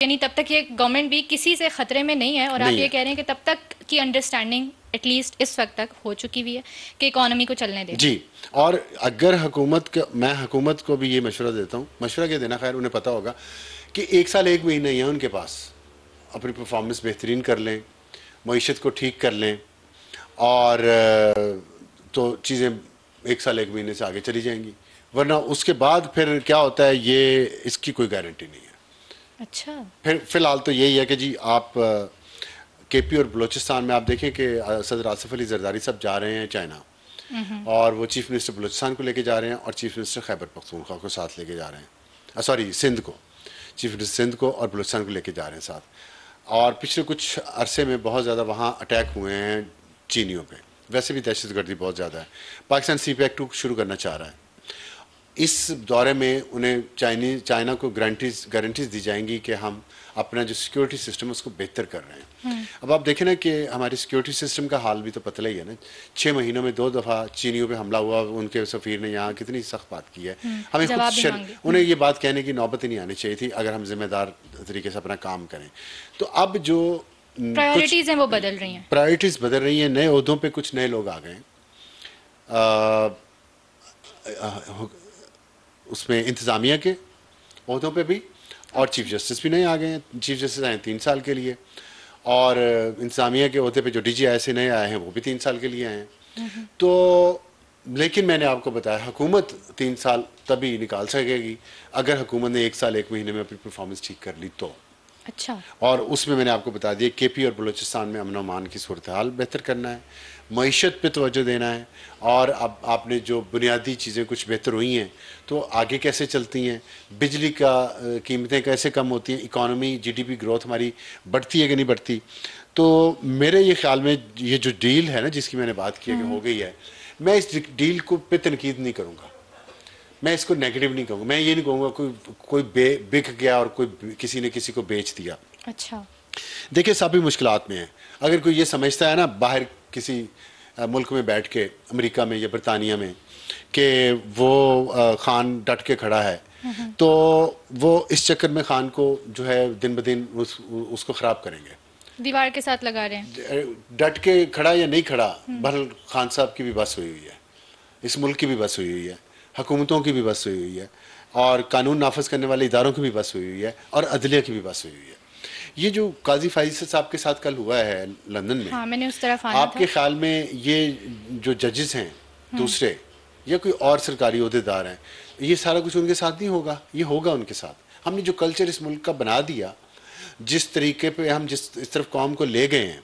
यानी तब तक ये गवर्नमेंट भी किसी से खतरे में नहीं है, और आप नहीं ये है। कह रहे हैं कि तब तक की अंडरस्टैंडिंग एटलीस्ट इस वक्त तक हो चुकी हुई है कि इकोनॉमी को चलने दें। जी। और अगर मैं हुकूमत को भी ये मशवरा देता हूँ, मशवरा क्या देना, खैर उन्हें पता होगा कि 1 साल 1 महीना ही है उनके पास, अपनी परफॉर्मेंस बेहतरीन कर लें, मईशत को ठीक कर लें, और तो चीज़ें 1 साल 1 महीने से आगे चली जाएंगी। वरना उसके बाद फिर क्या होता है, ये इसकी कोई गारंटी नहीं है। अच्छा। फिर फिलहाल तो यही है कि जी आप केपी और बलूचिस्तान में आप देखें कि सदर आसिफ अली जरदारी साहब जा रहे हैं चाइना, और वो चीफ मिनिस्टर बलूचिस्तान को लेके जा रहे हैं और चीफ मिनिस्टर खैबर पख्तूनख्वा को साथ लेके जा रहे हैं, सॉरी सिंध को, चीफ मिनिस्टर सिंध को और बलूचिस्तान को लेके जा रहे हैं साथ। और पिछले कुछ अरसे में बहुत ज़्यादा वहाँ अटैक हुए हैं चीनियों पे, वैसे भी दहशतगर्दी बहुत ज़्यादा है। पाकिस्तान CPEC 2 शुरू करना चाह रहा है। इस दौरे में उन्हें चाइना को गारंटीज दी जाएंगी कि हम अपना जो सिक्योरिटी सिस्टम है उसको बेहतर कर रहे हैं। अब आप देखें ना कि हमारी सिक्योरिटी सिस्टम का हाल भी तो पतला ही है ना। 6 महीनों में 2 दफ़ा चीनियों पे हमला हुआ, उनके सफ़ीर ने यहाँ कितनी सख्त बात की है। हमें खुद जवाब भी मांगे। उन्हें ये बात कहने की नौबत ही नहीं आनी चाहिए थी अगर हम जिम्मेदार तरीके से अपना काम करें। तो अब जो कुछ प्रायोरिटीज हैं वो बदल रही हैं। प्रायोरिटीज़ बदल रही हैं, नए ओहदों पे कुछ नए लोग आ गए हैं, उसमें इंतज़ामिया के ओहदों पे भी, और चीफ जस्टिस भी नए आ गए हैं। चीफ जस्टिस आए 3 साल के लिए, और इंतज़ामिया के ओहदे पे जो DG ऐसे नए आए हैं वो भी 3 साल के लिए आए हैं। तो लेकिन मैंने आपको बताया हुकूमत 3 साल तभी निकाल सकेगी अगर हुकूमत ने 1 साल 1 महीने में अपनी परफॉर्मेंस ठीक कर ली तो। अच्छा। और उसमें मैंने आपको बता दिया केपी और बलूचिस्तान में अमन अमान की सूरत हाल बेहतर करना है, मईशत पे तवज्जो देना है, और अब आपने जो बुनियादी चीज़ें कुछ बेहतर हुई हैं तो आगे कैसे चलती हैं, बिजली का कीमतें कैसे कम होती हैं, इकॉनमी GDP ग्रोथ हमारी बढ़ती है कि नहीं बढ़ती। तो मेरे ये ख्याल में ये जो डील है ना जिसकी मैंने बात की है कि हो गई है, मैं इस डील को पे तनकीद नहीं करूँगा, मैं इसको नेगेटिव नहीं कहूँगा, मैं ये नहीं कहूँगा कोई बिक गया और कोई किसी ने किसी को बेच दिया। अच्छा। देखिए सभी मुश्किलात में है। अगर कोई ये समझता है ना बाहर किसी मुल्क में बैठ के, अमेरिका में या बरतानिया में, कि वो खान डट के खड़ा है, तो वो इस चक्कर में खान को जो है दिन ब दिन उसको ख़राब करेंगे। दीवार के साथ लगा रहे हैं। डट के खड़ा या नहीं खड़ा, बहरहाल खान साहब की भी बस हुई हुई है, इस मुल्क की भी बस हुई हुई है, हुकूमतों की भी बस हुई हुई है, और कानून नाफज करने वाले इदारों की भी बस हुई हुई है, और अदलिया की भी बस हुई हुई है। ये जो काजी फाइज साहब के साथ कल हुआ है लंदन में, हाँ, मैंने उस तरफ आना था। आपके ख्याल में ये जो जजेस हैं दूसरे या कोई और सरकारी ओहदेदार हैं, ये सारा कुछ उनके साथ नहीं होगा? ये होगा उनके साथ। हमने जो कल्चर इस मुल्क का बना दिया, जिस तरीके पे हम जिस इस तरफ कौम को ले गए हैं,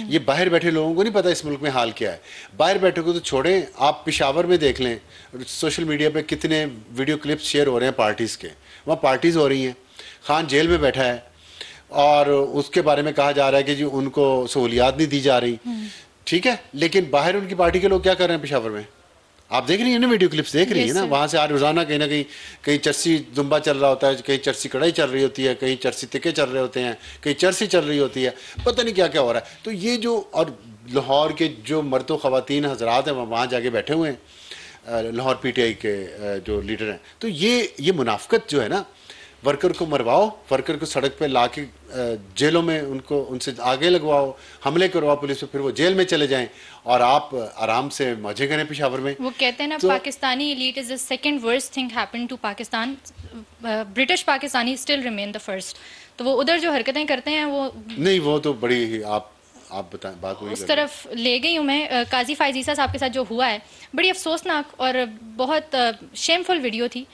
ये बाहर बैठे लोगों को नहीं पता इस मुल्क में हाल क्या है। बाहर बैठे को तो छोड़ें, आप पेशावर में देख लें, सोशल मीडिया पे कितने वीडियो क्लिप्स शेयर हो रहे हैं पार्टीज़ के, वहाँ पार्टीज़ हो रही हैं, खान जेल में बैठा है और उसके बारे में कहा जा रहा है कि जी उनको सहूलियात नहीं दी जा रही। ठीक है, लेकिन बाहर उनकी पार्टी के लोग क्या कर रहे हैं पेशावर में? आप देख रही हैं ना, वीडियो क्लिप्स देख रही हैं ना, वहाँ से आज रोज़ाना कहीं ना कहीं कहीं चरसी दुम्बा चल रहा होता है, कहीं चरसी कढ़ाई चल रही होती है, कहीं चरसी तिक्के चल रहे होते हैं, कहीं चरसी चल रही होती है, पता नहीं क्या क्या हो रहा है। तो ये जो, और लाहौर के जो मर्द ख़वातीन हजरात हैं वहाँ जाके बैठे हुए हैं, लाहौर PTI के जो लीडर हैं, तो ये मुनाफकत जो है ना, वर्कर को मरवाओ, वर्कर को सड़क पे ला के जेलों में उनको उनसे आगे लगवाओ, हमले करवाओ पुलिस पे, फिर वो जेल में चले जाएं और आप आराम से मजे करें पेशावर में। वो कहते हैं ना, तो Pakistani elite is the second worst thing happened to Pakistan. British Pakistani still remain the first. तो वो उधर जो हरकतें करते हैं वो नहीं, वो तो बड़ी ही आप बताएं, बात वही उस तरफ ले गई हूँ मैं। काजी फाइज ईसा साहब के साथ जो हुआ है, बड़ी अफसोसनाक और बहुत शेमफुल वीडियो थी।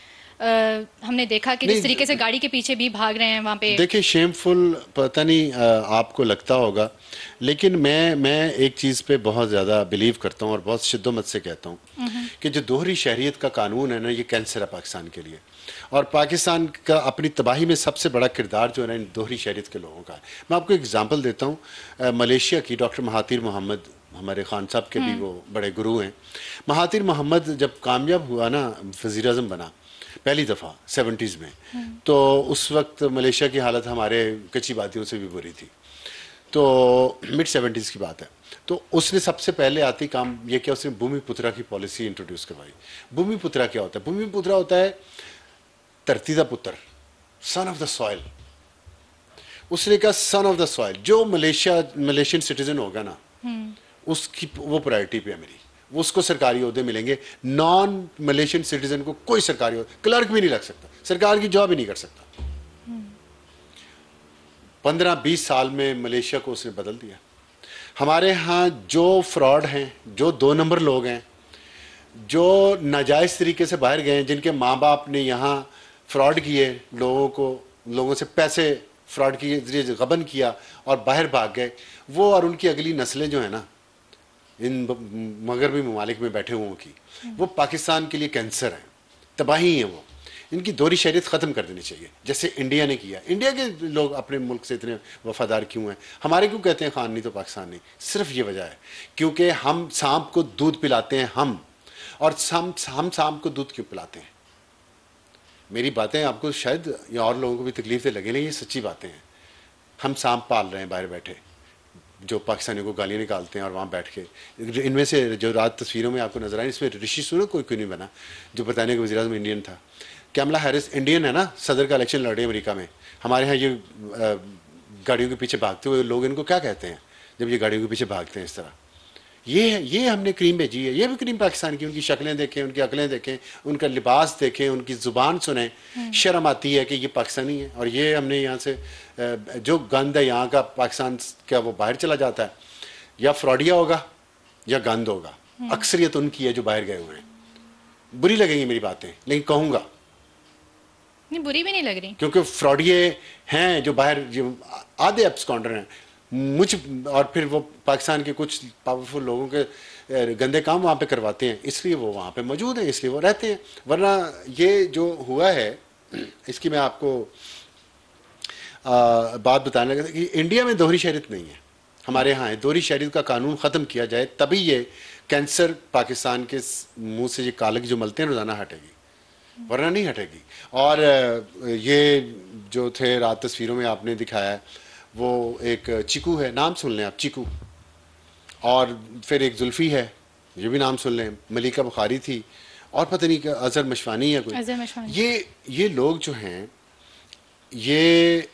हमने देखा कि जिस तरीके से गाड़ी के पीछे भी भाग रहे हैं वहाँ पे। देखिए शेमफुल पता नहीं आपको लगता होगा, लेकिन मैं एक चीज़ पे बहुत ज़्यादा बिलीव करता हूँ और बहुत शिद्दत से कहता हूँ कि जो दोहरी शहरियत का कानून है ना, ये कैंसर है पाकिस्तान के लिए, और पाकिस्तान का अपनी तबाही में सबसे बड़ा किरदार जो है ना इन दोहरी शहरियत के लोगों का है। मैं आपको एग्जांपल देता हूँ, मलेशिया की डॉक्टर महातिर मोहम्मद, हमारे खान साहब के भी वो बड़े गुरु हैं। महातिर मोहम्मद जब कामयाब हुआ ना, वज़ीर आज़म बना पहली दफ़ा 70s में, तो उस वक्त मलेशिया की हालत हमारे कच्ची बातियों से भी बुरी थी, तो मिड 70s की बात है। तो उसने सबसे पहले आती काम ये किया, उसने भूमिपुत्रा की पॉलिसी इंट्रोड्यूस करवाई। भूमिपुत्रा क्या होता है? भूमिपुत्रा होता है धरती का पुत्र, सन ऑफ द सॉइल, उसने कहा सन ऑफ द सॉइल, जो मलेशियन सिटीजन होगा ना उसकी वो प्रायोरिटी पे है मेरी, उसको सरकारी ओहदे मिलेंगे। नॉन मलेशियन सिटीजन को कोई सरकारी ओहदे, क्लर्क भी नहीं लग सकता, सरकार की जॉब ही नहीं कर सकता। 15-20 साल में मलेशिया को उसने बदल दिया। हमारे यहाँ जो फ्रॉड हैं, जो 2 नंबर लोग हैं, जो नाजायज़ तरीके से बाहर गए हैं, जिनके माँ बाप ने यहाँ फ्रॉड किए, लोगों से पैसे फ्रॉड के जरिए गबन किया और बाहर भाग गए, वो और उनकी अगली नस्लें जो है ना इन मगरबी ममालिक में बैठे हुओं की, वो पाकिस्तान के लिए कैंसर है, तबाही है। वो इनकी दोहरी शरीयत ख़त्म कर देनी चाहिए, जैसे इंडिया ने किया। इंडिया के लोग अपने मुल्क से इतने वफादार क्यों हैं? हमारे क्यों कहते हैं खान नहीं तो पाकिस्तान नहीं? सिर्फ ये वजह है क्योंकि हम सांप को दूध पिलाते हैं हम, और हम सांप को दूध क्यों पिलाते हैं? मेरी बातें आपको शायद या और लोगों को भी तकलीफ से लगे नहीं, ये सच्ची बातें हैं। हम सांप पाल रहे हैं बाहर बैठे, जो पाकिस्तानियों को गालियाँ निकालते हैं और वहाँ बैठ के। इनमें से जो रात तस्वीरों में आपको नजर आए, इसमें ऋषि सुनक कोई क्यों नहीं बना, जो बरतानिया का वज़ीर-ए-आज़म इंडियन था। कैमला हैरिस इंडियन है ना, सदर का इलेक्शन लड़े अमेरिका में। हमारे यहाँ ये गाड़ियों के पीछे भागते हुए लोग इनको क्या कहते हैं जब ये गाड़ियों के पीछे भागते हैं इस तरह? ये हमने क्रीम भेजी है, ये भी क्रीम पाकिस्तान की। उनकी शक्लें देखें, उनकी अकलें देखें, उनका लिबास देखें, उनकी ज़ुबान सुने, शर्म आती है कि ये पाकिस्तानी है। और ये हमने यहाँ से जो गंद है यहाँ का, पाकिस्तान का वो बाहर चला जाता है, या फ्रॉडिया होगा या गंद होगा। अक्सरियत उनकी है जो बाहर गए हुए हैं। बुरी लगेंगी मेरी बातें, लेकिन कहूँगा नहीं, बुरी भी नहीं लग रही, क्योंकि फ्रॉडिये हैं जो बाहर, जो आधे एब्सकॉन्डर हैं और फिर वो पाकिस्तान के कुछ पावरफुल लोगों के गंदे काम वहाँ पे करवाते हैं, इसलिए वो वहाँ पे मौजूद हैं, इसलिए वो रहते हैं। वरना ये जो हुआ है, इसकी मैं आपको बात बताने लगा था कि इंडिया में दोहरी शरीयत नहीं है, हमारे यहाँ है। दोहरी शरीयत का कानून ख़त्म किया जाए तभी ये कैंसर पाकिस्तान के मुंह से ये कालक जो मलते हैं रोज़ाना हटेगी, वरना नहीं हटेगी। और ये जो थे रात तस्वीरों में आपने दिखाया है, वो एक चीकू है, नाम सुन लें आप, चीकू। और फिर एक जुल्फ़ी है, ये भी नाम सुन लें, मलिका बुखारी थी, और पता नहीं क्या अजहर मशवानी है कोई। ये लोग जो हैं, ये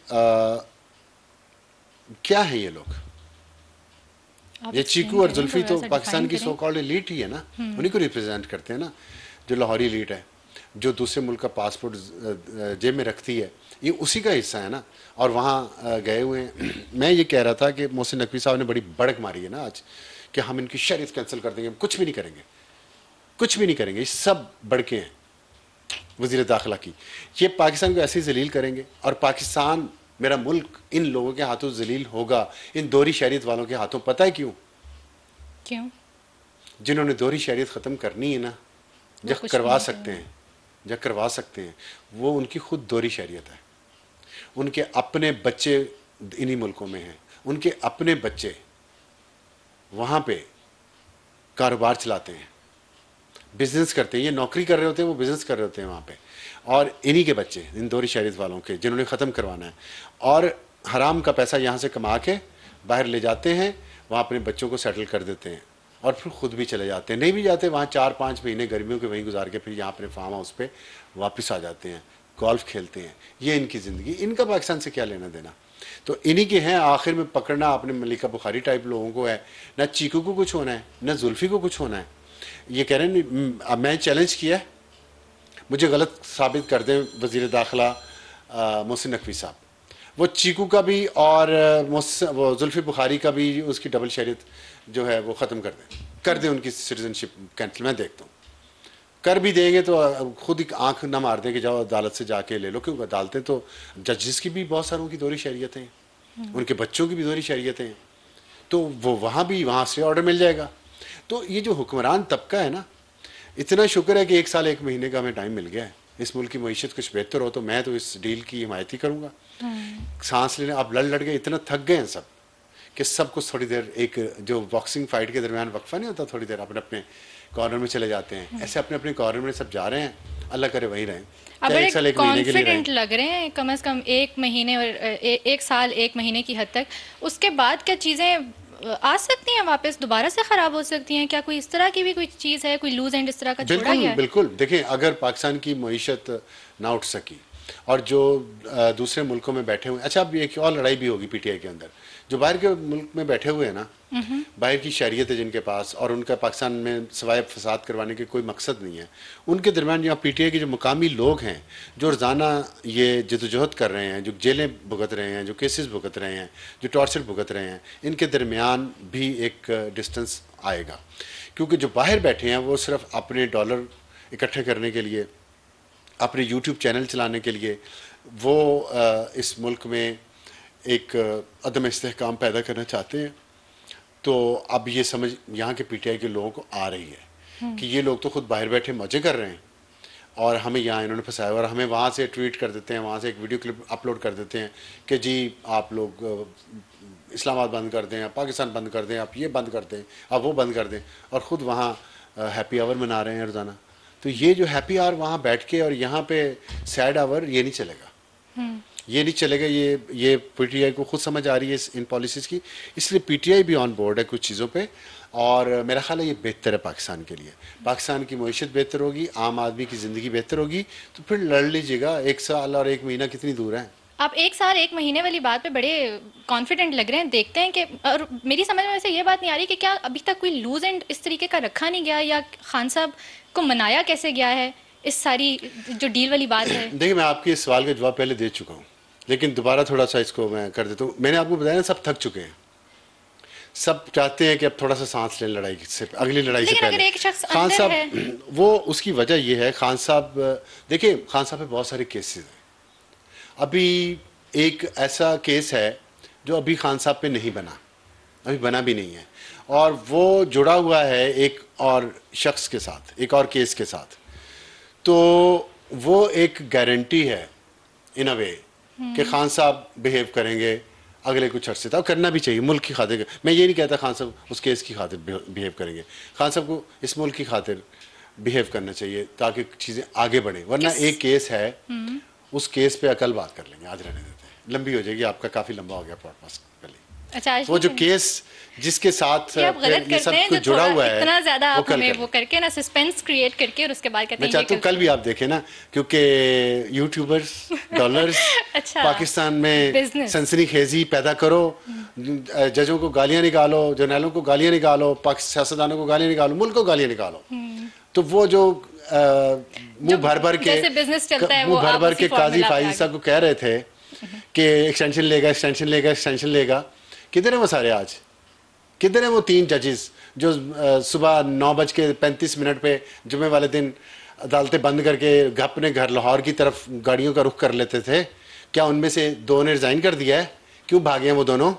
क्या है ये लोग? ये चीकू और जुल्फ़ी तो पाकिस्तान की सो कॉल्ड एलीट ही है ना, उन्हीं को रिप्रेजेंट करते हैं ना, जो लाहौरी एलीट है, जो दूसरे मुल्क का पासपोर्ट जेब में रखती है, ये उसी का हिस्सा है ना। और वहाँ गए हुए हैं। मैं ये कह रहा था कि मोहसिन नकवी साहब ने बड़ी बड़क मारी है ना आज, कि हम इनकी शरीयत कैंसिल कर देंगे, कुछ भी नहीं करेंगे, कुछ भी नहीं करेंगे, ये सब बड़के हैं वज़ीर दाखिला की। ये पाकिस्तान को ऐसे ही जलील करेंगे, और पाकिस्तान मेरा मुल्क इन लोगों के हाथों जलील होगा, इन दोहरी शरीयत वालों के हाथों। पता है क्यों? जिन्होंने दोहरी शरीयत ख़त्म करनी है ना, जब करवा सकते हैं, वो उनकी खुद दोहरी शरीयत है। उनके अपने बच्चे इन्हीं मुल्कों में हैं, उनके अपने बच्चे वहाँ पे कारोबार चलाते हैं, बिजनेस करते हैं। ये नौकरी कर रहे होते हैं, वो बिजनेस कर रहे होते हैं वहाँ पे, और इन्हीं के बच्चे, इन दोहरी शरीयत वालों के, जिन्होंने ख़त्म करवाना है, और हराम का पैसा यहाँ से कमा के बाहर ले जाते हैं, वहाँ अपने बच्चों को सेटल कर देते हैं, और फिर ख़ुद भी चले जाते हैं। नहीं भी जाते, वहाँ 4-5 महीने गर्मियों के वहीं गुजार के फिर यहाँ अपने फार्म हाउस पे वापस आ जाते हैं, गोल्फ खेलते हैं। ये इनकी ज़िंदगी, इनका पाकिस्तान से क्या लेना देना? तो इन्हीं के हैं। आखिर में पकड़ना आपने मलिका बुखारी टाइप लोगों को है, ना चीकू को कुछ होना है, ना जुल्फ़ी को कुछ होना है। ये कह रहे हैं, अब मैं चैलेंज किया, मुझे गलत साबित कर दें वज़ीर दाखिला मोहसिन नकवी साहब, वो चीकू का भी और वो जुल्फ़ी बुखारी का भी, उसकी डबल शरीयत जो है वो ख़त्म कर दें उनकी सिटीजनशिप कैंसिल। मैं देखता हूँ कर भी देंगे तो खुद ही आंख ना मार दें कि जाओ अदालत से जाके ले लो, क्योंकि अदालतें तो जजेस की भी बहुत सारों की दोहरी शरीयतें हैं, उनके बच्चों की भी दोहरी शरीयतें हैं, तो वो वहाँ से ऑर्डर मिल जाएगा। तो ये जो हुक्मरान तबका है ना, इतना शुक्र है कि 1 साल 1 महीने का हमें टाइम मिल गया है। इस मुल्क की मईशत कुछ बेहतर हो तो मैं तो इस डील की हिमायत ही करूँगा। सांस लेने आप लड़ के इतना थक गए हैं सब, कि सब कुछ थोड़ी देर, एक जो बॉक्सिंग फाइट के दरमियान वक्फा नहीं होता, थोड़ी देर अपने अपने कॉर्नर में चले जाते हैं, ऐसे अपने अपने कॉर्नर में सब जा रहे हैं। अल्लाह करे वहीं रहें। अब बड़े कॉन्फिडेंट लग रहे हैं, कम से कम 1 महीने और 1 साल 1 महीने की हद तक। उसके बाद क्या चीज़ें आ सकती हैं वापस, दोबारा से ख़राब हो सकती हैं? क्या कोई इस तरह की भी कोई चीज़ है, कोई लूज एंड इस तरह का छोड़ा गया है? बिल्कुल। देखें, अगर पाकिस्तान की मईशत ना उठ सकी, और जो दूसरे मुल्कों में बैठे हुए, अच्छा अब एक और लड़ाई भी होगी पीटीआई के अंदर, जो बाहर के मुल्क में बैठे हुए हैं ना, बाहर की शरीयत है जिनके पास, और उनका पाकिस्तान में सवाए फसाद करवाने के कोई मकसद नहीं है, उनके दरमियान यहाँ पीटीआई के जो मुकामी लोग हैं जो रोज़ाना ये जदोजहद कर रहे हैं, जो जेलें भुगत रहे हैं, जो केसेस भुगत रहे हैं, जो टॉर्चर भुगत रहे हैं, इनके दरमियान भी एक डिस्टेंस आएगा। क्योंकि जो बाहर बैठे हैं वो सिर्फ अपने डॉलर इकट्ठे करने के लिए, अपने यूट्यूब चैनल चलाने के लिए, वो इस मुल्क में एक अदम इस्तेहकाम पैदा करना चाहते हैं। तो अब ये समझ यहाँ के पीटीआई के लोगों को आ रही है कि ये लोग तो खुद बाहर बैठे मजे कर रहे हैं और हमें यहाँ इन्होंने फंसाया, और हमें वहाँ से ट्वीट कर देते हैं, वहाँ से एक वीडियो क्लिप अपलोड कर देते हैं कि जी आप लोग इस्लामाबाद बंद कर दें, पाकिस्तान बंद कर दें, आप ये बंद कर दें, आप वो बंद कर दें, और ख़ुद वहाँ हैप्पी आवर मना रहे हैं रोज़ाना। तो ये जो हैप्पी आवर वहाँ बैठ के और यहाँ पे सैड आवर, ये नहीं चलेगा, ये नहीं चलेगा। ये पीटीआई को खुद समझ आ रही है इन पॉलिसीज़ की, इसलिए पीटीआई भी ऑन बोर्ड है कुछ चीज़ों पे, और मेरा ख्याल है ये बेहतर है पाकिस्तान के लिए। पाकिस्तान की मईशत बेहतर होगी, आम आदमी की ज़िंदगी बेहतर होगी, तो फिर लड़ लीजिएगा। 1 साल और 1 महीना कितनी दूर है। आप 1 साल 1 महीने वाली बात पे बड़े कॉन्फिडेंट लग रहे हैं। देखते हैं कि, और मेरी समझ में वैसे ये बात नहीं आ रही कि क्या अभी तक कोई लूज एंड इस तरीके का रखा नहीं गया, या खान साहब को मनाया कैसे गया है इस सारी जो डील वाली बात है। देखिए मैं आपके इस सवाल का जवाब पहले दे चुका हूँ, लेकिन दोबारा थोड़ा सा इसको मैं कर देता हूँ। मैंने आपको बताया ना, सब थक चुके हैं, सब चाहते हैं कि अब थोड़ा सा सांस लें लड़ाई से, अगली लड़ाई से पहले। अगर एक शख्स खान अंदर साहब है, वो उसकी वजह ये है, खान साहब देखिए खान साहब पे बहुत सारे केसेस हैं। अभी एक ऐसा केस है जो अभी खान साहब पे नहीं बना, अभी बना भी नहीं है, और वो जुड़ा हुआ है एक और शख्स के साथ, एक और केस के साथ। तो वो एक गारंटी है इन अ वे कि खान साहब बिहेव करेंगे अगले कुछ अरसे तक, करना भी चाहिए मुल्क की खातिर। मैं ये नहीं कहता खान साहब उस केस की खातिर बिहेव करेंगे, खान साहब को इस मुल्क की खातिर बिहेव करना चाहिए ताकि चीज़ें आगे बढ़ें। वरना एक केस है, उस केस पे कल बात कर लेंगे, आज रहने देते हैं, लंबी हो जाएगी, आपका काफ़ी लंबा हो गया पॉडकास्ट पहले। अच्छा, वो जो केस जिसके साथ ये सब कुछ जुड़ा हुआ है, इतना ज्यादा वो आप हमें वो करके ना सस्पेंस क्रिएट करके, और उसके बाद कहते मैं हैं चाहता हूँ कल भी आप देखें ना, क्योंकि यूट्यूबर्स डॉलर्स अच्छा, पाकिस्तान में Business। सनसनीखेजी पैदा करो, जजों को गालियां निकालो, जर्नलों को गालियां निकालो, सियासतदानों को गालियां निकालो, मुल्क को गालियां निकालो। तो वो जो मुंह भर भर के बिजनेस चलता है, मुंह भर भर के काजी फाइज साहब को कह रहे थे कि एक्सटेंशन लेगा, एक्सटेंशन लेगा, एक्सटेंशन लेगा, किधर है वो सारे आज? किधर है वो 3 जजेस जो सुबह 9:35 पे जुमे वाले दिन अदालतें बंद करके अपने घर लाहौर की तरफ गाड़ियों का रुख कर लेते थे? क्या उनमें से 2 ने रिजाइन कर दिया है? क्यों भागे हैं वो दोनों?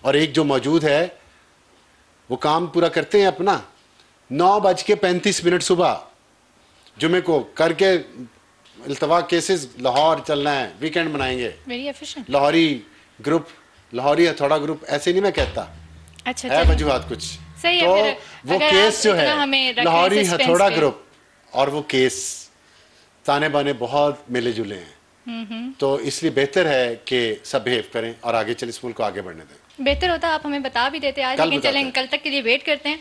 और एक जो मौजूद है वो काम पूरा करते हैं अपना। 9:35 सुबह जुमे को करके इल्तवा केसेस लाहौर चलना है, वीकेंड मनाएंगे। Very efficient. Lahori group, Lahori हथौड़ा ग्रुप, ऐसे नहीं मैं कहता, अच्छा, है वजूहात कुछ। सही तो है। फिर वो केस जो है लाहौरी हथौड़ा ग्रुप, और वो केस ताने बाने बहुत मिले जुले हैं। तो इसलिए बेहतर है कि सब बिहेव करें और आगे चले, इस मुल्क को आगे बढ़ने दें। बेहतर होता आप हमें बता भी देते आज, लेकिन चलें कल तक के लिए वेट करते हैं।